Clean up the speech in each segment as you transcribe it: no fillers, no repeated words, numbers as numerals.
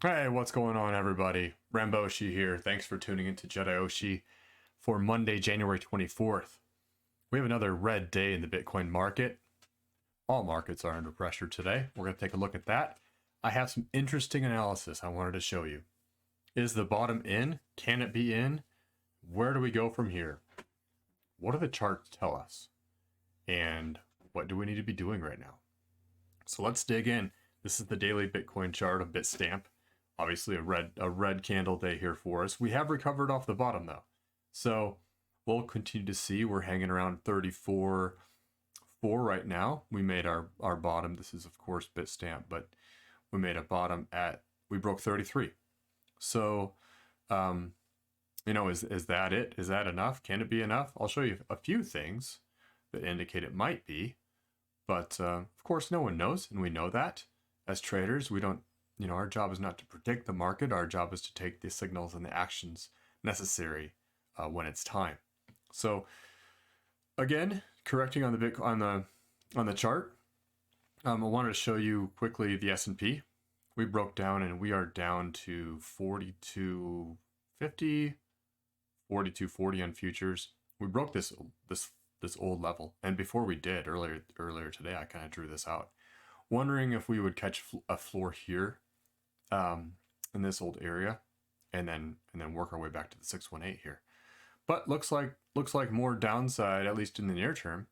Hey, what's going on, everybody? Ramboshi here. Thanks for tuning into JEDIOSHI for Monday, January 24th. We have another red day in the Bitcoin market. All markets are under pressure today. We're going to take a look at that. I have some interesting analysis I wanted to show you. Is the bottom in? Can it be in? Where do we go from here? What do the charts tell us? And what do we need to be doing right now? So let's dig in. This is the daily Bitcoin chart of Bitstamp. Obviously a red candle day here for us. We have recovered off the bottom though. So we'll continue to see. We're hanging around 34.4 right now. We made our bottom. This is of course Bitstamp, but we made a bottom we broke 33. So is that it? Is that enough? Can it be enough? I'll show you a few things that indicate it might be. But of course, no one knows, and we know that. As traders, we don't, our job is not to predict the market. Our job is to take the signals and the actions necessary when it's time. So, again, correcting on the chart, I wanted to show you quickly the S&P. We broke down, and we are down to 42.50, 42.40 on futures. We broke this old level, and before we did earlier today, I kind of drew this out, wondering if we would catch a floor here in this old area, and then work our way back to the 618 here. But looks like more downside, at least in the near term,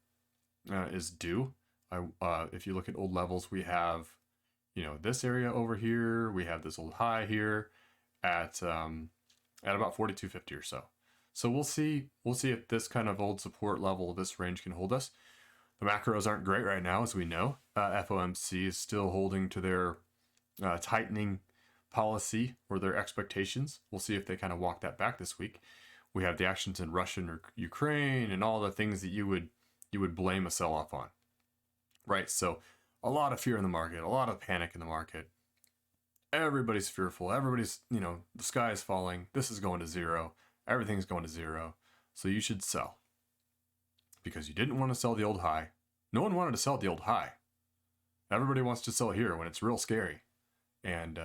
is due. If you look at old levels, we have this area over here. We have this old high here at about 42.50 or so. So we'll see if this kind of old support level, this range, can hold us. The macros aren't great right now, as we know. FOMC is still holding to their tightening policy or their expectations. We'll see if they kind of walk that back this week. We have the actions in Russia or Ukraine and all the things that you would blame a sell-off on, right? So a lot of fear in the market, a lot of panic in the market. Everybody's fearful. Everybody's, the sky is falling. This is going to zero. Everything's going to zero. So you should sell. Because you didn't want to sell the old high. No one wanted to sell the old high. Everybody wants to sell here when it's real scary. And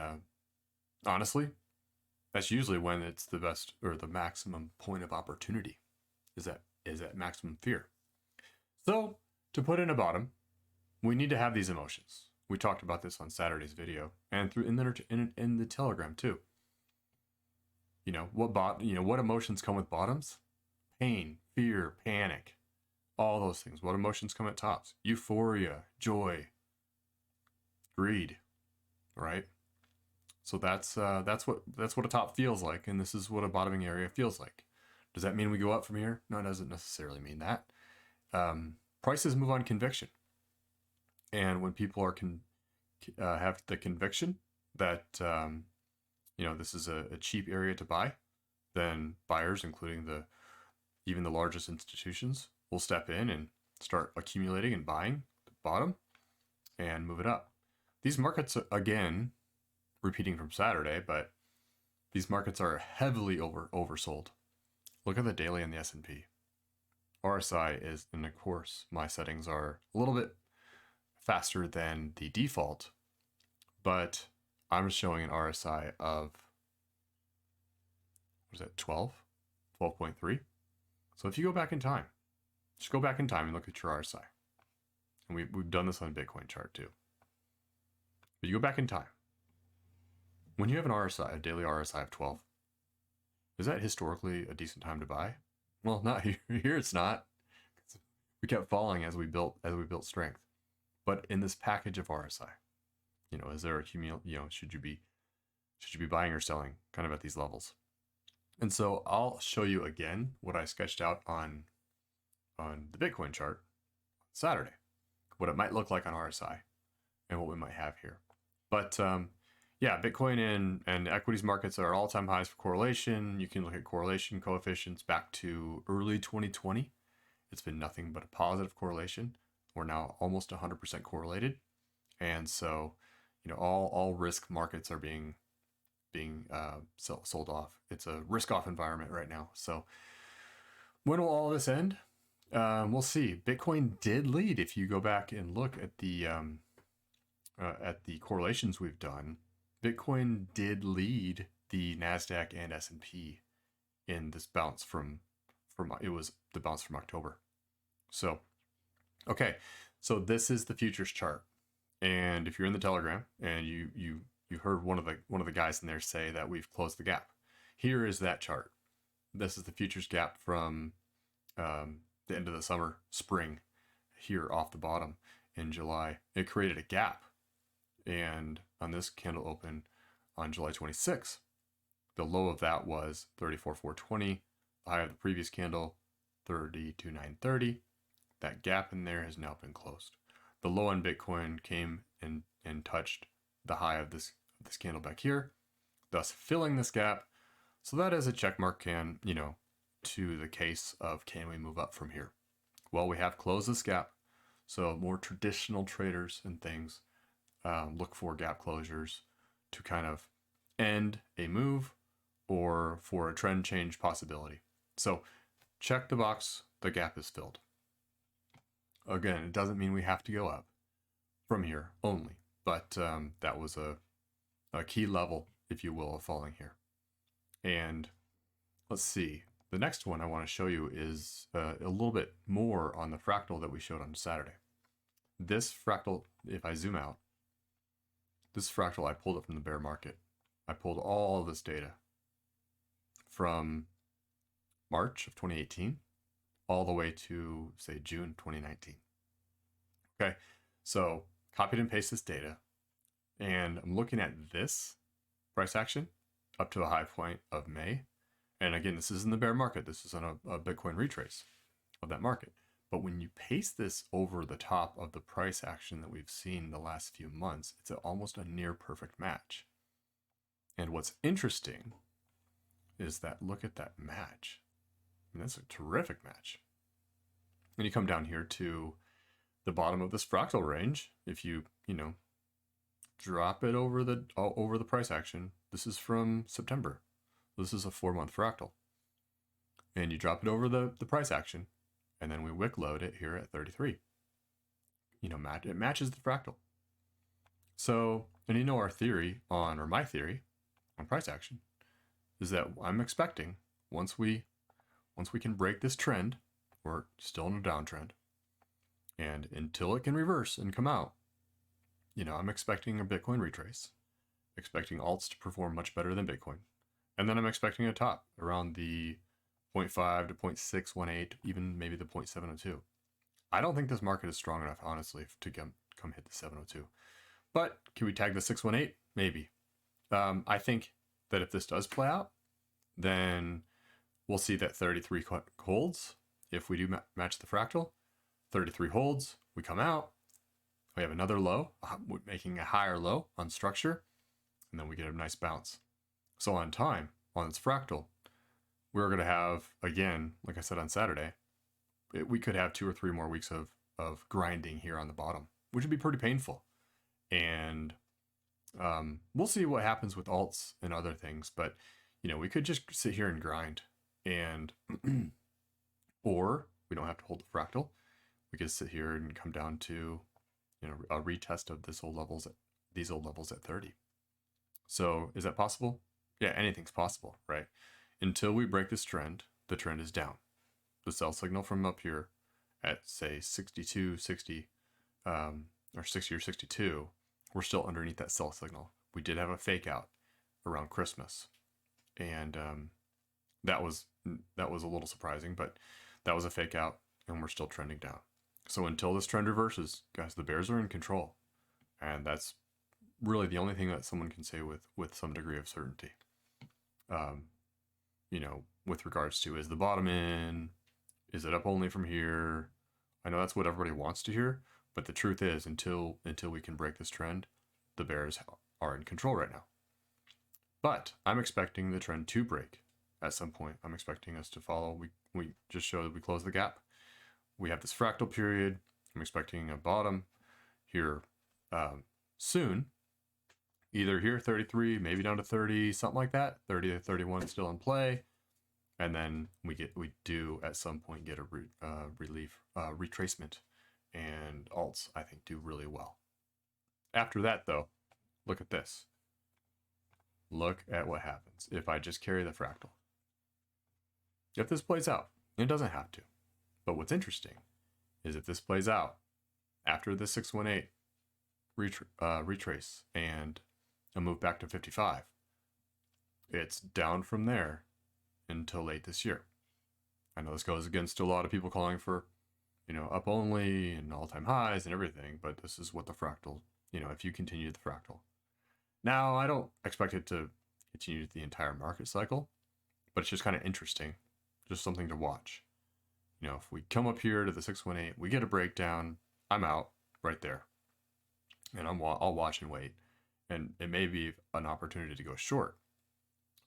honestly, that's usually when it's the best or the maximum point of opportunity. Is that maximum fear. So to put in a bottom, we need to have these emotions. We talked about this on Saturday's video and in the Telegram too. What emotions come with bottoms? Pain, fear, panic, all those things. What emotions come at tops? Euphoria, joy, greed, right? So that's what a top feels like, and this is what a bottoming area feels like. Does that mean we go up from here? No, it doesn't necessarily mean that. Prices move on conviction, and when people have the conviction that this is a cheap area to buy, then buyers, including even the largest institutions, will step in and start accumulating and buying the bottom and move it up. These markets, again, repeating from Saturday, but these markets are heavily oversold. Look at the daily and the S&P. RSI is, and of course, my settings are a little bit faster than the default, but I'm showing an RSI of, 12.3. So if you go back in time, just go back in time and look at your RSI. And we've done this on a Bitcoin chart too. But you go back in time. When you have an RSI, a daily RSI of 12, is that historically a decent time to buy? Well, not here. Here it's not. We kept falling as we built strength. But in this package of RSI, is there should you be buying or selling kind of at these levels? And so I'll show you again what I sketched out on the Bitcoin chart Saturday, what it might look like on RSI and what we might have here. But Bitcoin and equities markets are all-time highs for correlation. You can look at correlation coefficients back to early 2020. It's been nothing but a positive correlation. We're now almost 100% correlated. And so, all risk markets are being sold off. It's a risk-off environment right now. So when will all this end? We'll see. Bitcoin did lead. If you go back and look at the correlations we've done, Bitcoin did lead the NASDAQ and S&P in this bounce from it was the bounce from October. So, okay, so this is the futures chart. And if you're in the Telegram and you heard one of the guys in there say that we've closed the gap, here is that chart. This is the futures gap from the end of the summer, spring, here off the bottom in July. It created a gap, and on this candle open on July 26th, the low of that was 34,420. The high of the previous candle, 32,930. That gap in there has now been closed. The low on Bitcoin came and touched the high of this candle back here, thus filling this gap. So that is a check mark, to the case of, can we move up from here? Well, we have closed this gap. So more traditional traders and things look for gap closures to kind of end a move or for a trend change possibility. So check the box, the gap is filled. Again, it doesn't mean we have to go up from here only, but that was a key level, if you will, of falling here. And let's see, the next one I want to show you is a little bit more on the fractal that we showed on Saturday. This fractal, if I zoom out, this fractal, I pulled it from the bear market. I pulled all of this data from March of 2018 all the way to, say, June 2019. Okay, so copied and pasted this data, and I'm looking at this price action up to a high point of May. And again, this is in the bear market. This is on a Bitcoin retrace of that market. But when you paste this over the top of the price action that we've seen the last few months, it's almost a near perfect match. And what's interesting is that, look at that match. I mean, that's a terrific match. And you come down here to the bottom of this fractal range. If you drop it over the price action, this is from September. This is a 4-month fractal. And you drop it over the price action, and then we wick load it here at 33. It matches the fractal. So, and our theory or my theory on price action is that I'm expecting once we can break this trend, we're still in a downtrend, and until it can reverse and come out, I'm expecting a Bitcoin retrace, expecting alts to perform much better than Bitcoin. And then I'm expecting a top around the 0.5 to 0.618, even maybe the 0.702. I don't think this market is strong enough, honestly, to come hit the 702. But can we tag the 618? Maybe. I think that if this does play out, then we'll see that 33 holds. If we do match the fractal, 33 holds, we come out, we have another low, making a higher low on structure, and then we get a nice bounce. So on time, on its fractal, we're going to have, again, like I said on Saturday, we could have 2 or 3 more weeks of grinding here on the bottom, which would be pretty painful. And we'll see what happens with alts and other things, but we could just sit here and grind, and or we don't have to hold the fractal. We could sit here and come down to a retest of these old levels at 30. So is that possible? Yeah, anything's possible, right? Until we break this trend, the trend is down. The sell signal from up here at, say, 62, 60, or 60 or 62, we're still underneath that sell signal. We did have a fake out around Christmas, and that was a little surprising, but that was a fake out, and we're still trending down. So until this trend reverses, guys, the bears are in control, and that's really the only thing that someone can say with some degree of certainty. With regards to, is the bottom in? Is it up only from here? I know that's what everybody wants to hear, but the truth is, until we can break this trend, the bears are in control right now. But I'm expecting the trend to break at some point. I'm expecting us to follow. We just showed that we closed the gap. We have this fractal period. I'm expecting a bottom here soon. Either here, 33, maybe down to 30, something like that. 30 to 31 still in play. And then we do at some point get a retracement, and alts, I think, do really well. After that, though, look at this. look at what happens if I just carry the fractal. If this plays out, it doesn't have to. But what's interesting is if this plays out after the 618 retrace and a move back to 55, it's down from there until late this year. I know this goes against a lot of people calling for, up only and all-time highs and everything, but this is what the fractal, if you continue the fractal. Now, I don't expect it to continue the entire market cycle, but it's just kind of interesting, just something to watch. If we come up here to the 618, we get a breakdown, I'm out right there. And I'll watch and wait. And it may be an opportunity to go short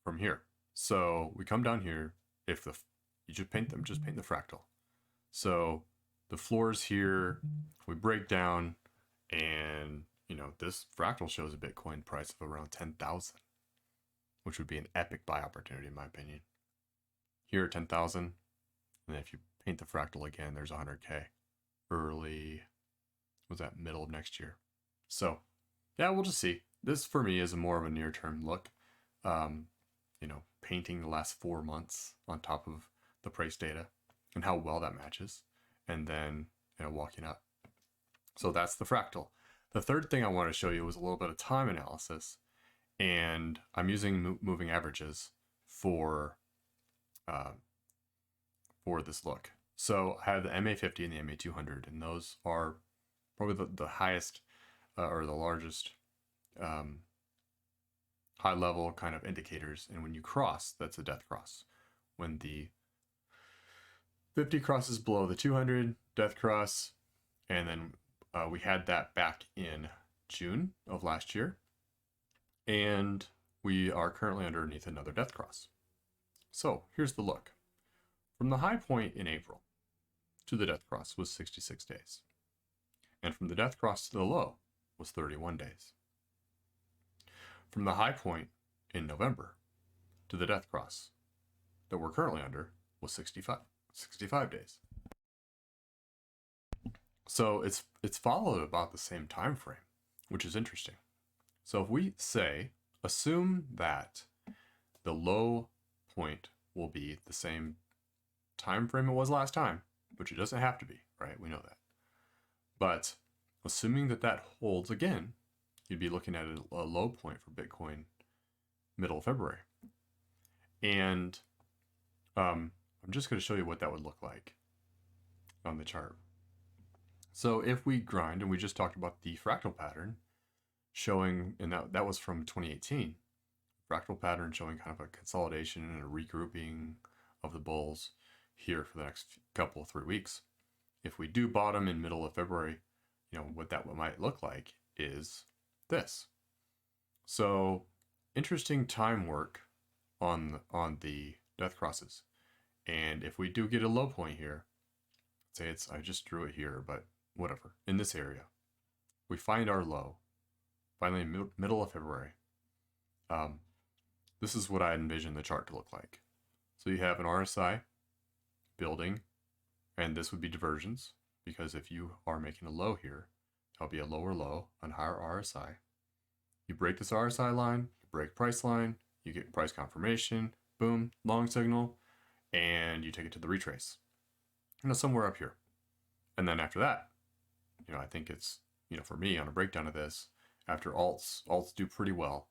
from here. So we come down here, you just paint the fractal. So the floors here, we break down, and this fractal shows a Bitcoin price of around 10,000, which would be an epic buy opportunity in my opinion. Here at 10,000, and then if you paint the fractal again, there's 100K early, middle of next year. So yeah, we'll just see. This for me is more of a near-term look. Painting the last 4 months on top of the price data and how well that matches, and then walking up. So that's the fractal. The third thing I want to show you was a little bit of time analysis, and I'm using moving averages for this look. So I have the MA50 and the MA200, and those are probably the highest or the largest high level kind of indicators. And when you cross, that's a death cross. When the 50 crosses below the 200, death cross. And then we had that back in June of last year. And we are currently underneath another death cross. So here's the look. From the high point in April to the death cross was 66 days. And from the death cross to the low was 31 days. From the high point in November to the death cross that we're currently under was 65 days. So it's followed about the same time frame, which is interesting. So if we assume that the low point will be the same time frame it was last time, which it doesn't have to be, right? We know that. But assuming that holds again, you'd be looking at a low point for Bitcoin middle of February. And I'm just going to show you what that would look like on the chart. So if we grind, and we just talked about the fractal pattern showing, and that was from 2018, fractal pattern showing kind of a consolidation and a regrouping of the bulls here for the next couple of 3 weeks. If we do bottom in middle of February, what that might look like is this. So interesting time work on the death crosses. And if we do get a low point here, say I just drew it here, but whatever, in this area, we find our low, finally middle of February. This is what I envision the chart to look like. So you have an RSI building, and this would be diversions, because if you are making a low here, there'll be a lower low on higher RSI. You break this RSI line, you break price line, you get price confirmation, boom, long signal, and you take it to the retrace. Somewhere up here. And then after that, I think it's, for me on a breakdown of this, after alts do pretty well.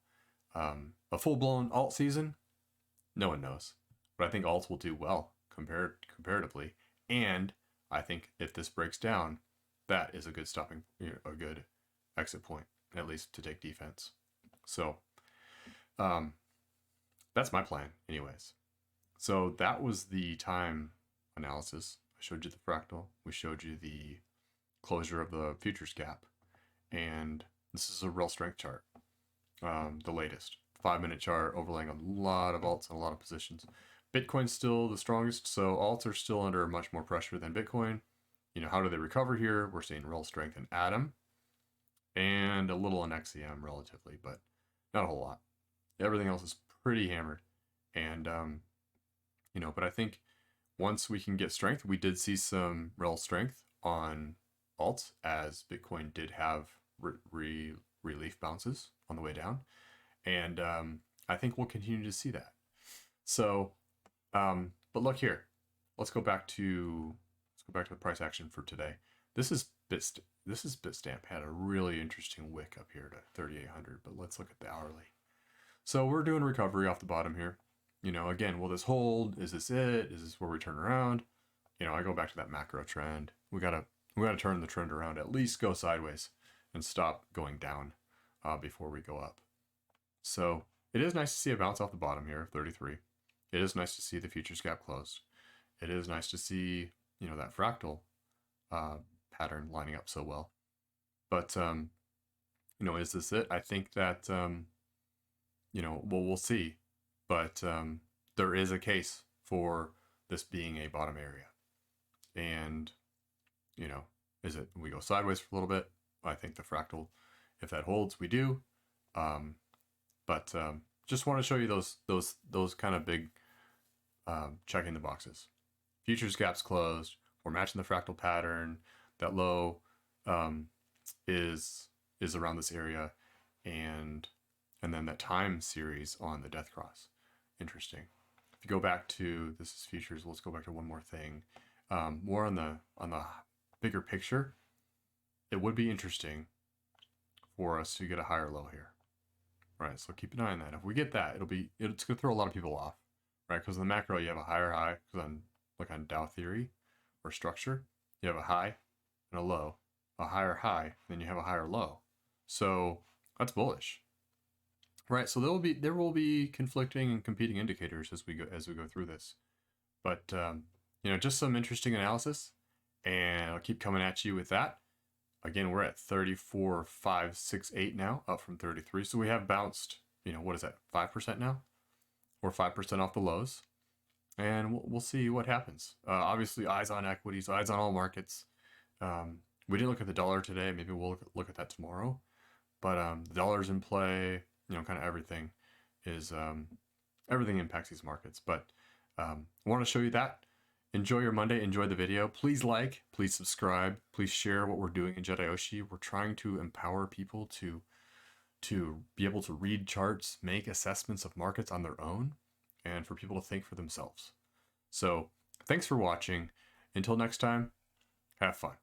A full-blown alt season, no one knows. But I think alts will do well comparatively. And I think if this breaks down, that is a good a good exit point, at least to take defense. So that's my plan anyways. So that was the time analysis. I showed you the fractal. We showed you the closure of the futures gap. And this is a real strength chart. The latest 5-minute chart overlaying a lot of alts and a lot of positions. Bitcoin's still the strongest, so alts are still under much more pressure than Bitcoin. How do they recover here? We're seeing real strength in Atom and a little in XEM relatively, but not a whole lot. Everything else is pretty hammered. And, but I think once we can get strength, we did see some real strength on alts as Bitcoin did have relief bounces on the way down. And I think we'll continue to see that. So, but look here. Let's go back to the price action for today. This is Bitstamp had a really interesting wick up here to 3,800, but let's look at the hourly. So we're doing recovery off the bottom here. You know, again, will this hold? Is this it? Is this where we turn around? You know, I go back to that macro trend. We gotta turn the trend around, at least go sideways and stop going down before we go up. So it is nice to see a bounce off the bottom here of 33. It is nice to see the futures gap closed. It is nice to see, you know, that fractal pattern lining up so well. But, you know, is this it? I think that, you know, well, we'll see. But there is a case for this being a bottom area. And, you know, is it, we go sideways for a little bit? I think the fractal, if that holds, we do. But just want to show you those kind of big checking the boxes. Futures gaps closed. We're matching the fractal pattern. That low is around this area, and then that time series on the death cross. Interesting. If you go back to, this is futures. Let's go back to one more thing. More on the bigger picture. It would be interesting for us to get a higher low here. Right, so keep an eye on that. If we get that, it's gonna throw a lot of people off, right? Because in the macro, you have a higher high. Because on Dow theory or structure, you have a high and a low, a higher high, then you have a higher low. So that's bullish, right? So there will be conflicting and competing indicators as we go through this. But you know, just some interesting analysis, and I'll keep coming at you with that. Again, we're at 34,568 now, up from 33. So we have bounced, you know, what is that, 5% now? Or 5% off the lows. And we'll see what happens. Obviously, eyes on equities, eyes on all markets. We didn't look at the dollar today. Maybe we'll look at that tomorrow. But the dollar's in play. You know, kind of everything is, everything impacts these markets. But I want to show you that. Enjoy your Monday. Enjoy the video. Please like, please subscribe, please share what we're doing in JEDIOSHI. We're trying to empower people to be able to read charts, make assessments of markets on their own, and for people to think for themselves. So thanks for watching. Until next time, have fun.